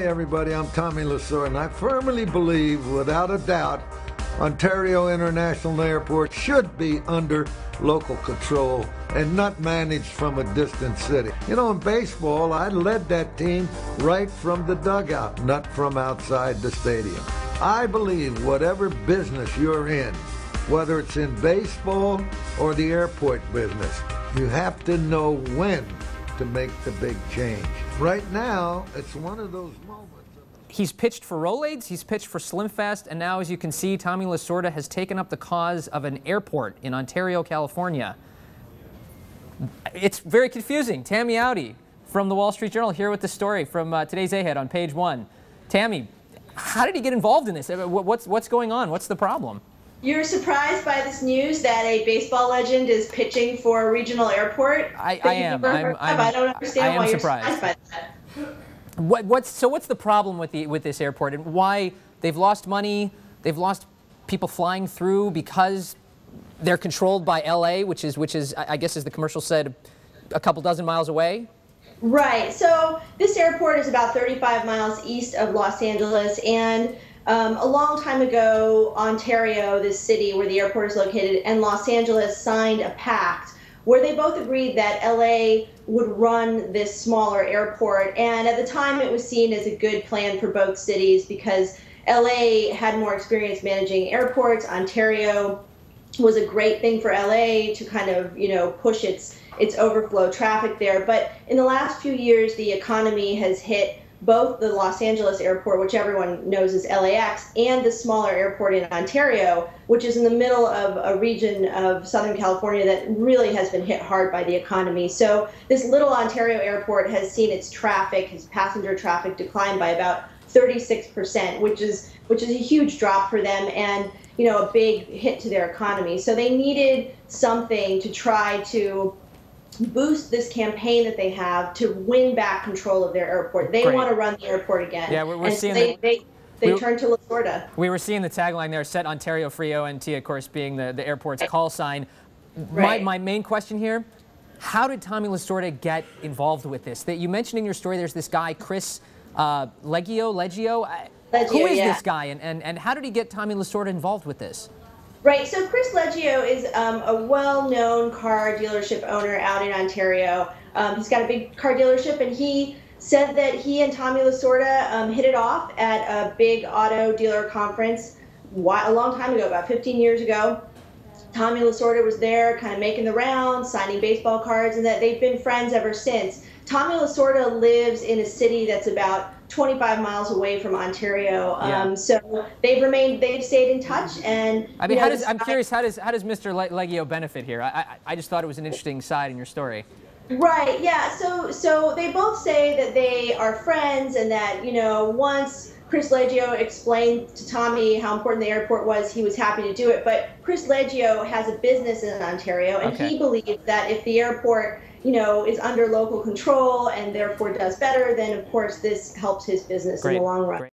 Hi everybody, I'm Tommy Lasorda, and I firmly believe, without a doubt, Ontario International Airport should be under local control and not managed from a distant city. You know, in baseball, I led that team right from the dugout, not from outside the stadium. I believe whatever business you're in, whether it's in baseball or the airport business, you have to know when to make the big change. Right now, it's one of those moments. He's pitched for Rolaids, he's pitched for Slim Fast, and now, as you can see, Tommy Lasorda has taken up the cause of an airport in Ontario, California. It's very confusing. Tammy Audi from the Wall Street Journal here with the story from today's A-Head on page 1. Tammy, how did he get involved in this? What's going on? What's the problem? You're surprised by this news that a baseball legend is pitching for a regional airport? I am. I don't understand why you're surprised by that. What's the problem with this airport, and why they've lost money? They've lost people flying through because they're controlled by LA, which is I guess, as the commercial said, a couple dozen miles away. Right. So this airport is about 35 miles east of Los Angeles, and a long time ago, Ontario, this city where the airport is located, and Los Angeles signed a pact where they both agreed that LA would run this smaller airport. And at the time, it was seen as a good plan for both cities because LA had more experience managing airports. Ontario was a great thing for LA to kind of, push its overflow traffic there. But in the last few years, the economy has hit both the Los Angeles airport, which everyone knows as LAX, and the smaller airport in Ontario, which is in the middle of a region of Southern California that really has been hit hard by the economy. So this little Ontario airport has seen its passenger traffic decline by about 36%, which is a huge drop for them, and a big hit to their economy. So they needed something to try to boost this campaign that they have to win back control of their airport. They want to run the airport again. Yeah, we're seeing they turned to Lasorda. We were seeing the tagline there, "Set Ontario Free," ONT, of course, being the airport's call sign. Right. My main question here: how did Tommy Lasorda get involved with this? That you mentioned in your story, there's this guy, Chris Leggio. Who is this guy, and how did he get Tommy Lasorda involved with this? Right, so Chris Leggio is a well-known car dealership owner out in Ontario. He's got a big car dealership, and he said that he and Tommy Lasorda hit it off at a big auto dealer conference a long time ago, about 15 years ago. Tommy Lasorda was there kind of making the rounds, signing baseball cards, and that they've been friends ever since. Tommy Lasorda lives in a city that's about 25 miles away from Ontario, so they've stayed in touch. And I mean, I'm curious, how does Mr. Leggio benefit here? I just thought it was an interesting side in your story. Right, yeah. So they both say that they are friends, and that once Chris Leggio explained to Tommy how important the airport was, he was happy to do it. But Chris Leggio has a business in Ontario, and he believes that if the airport is under local control and therefore does better, then of course this helps his business in the long run.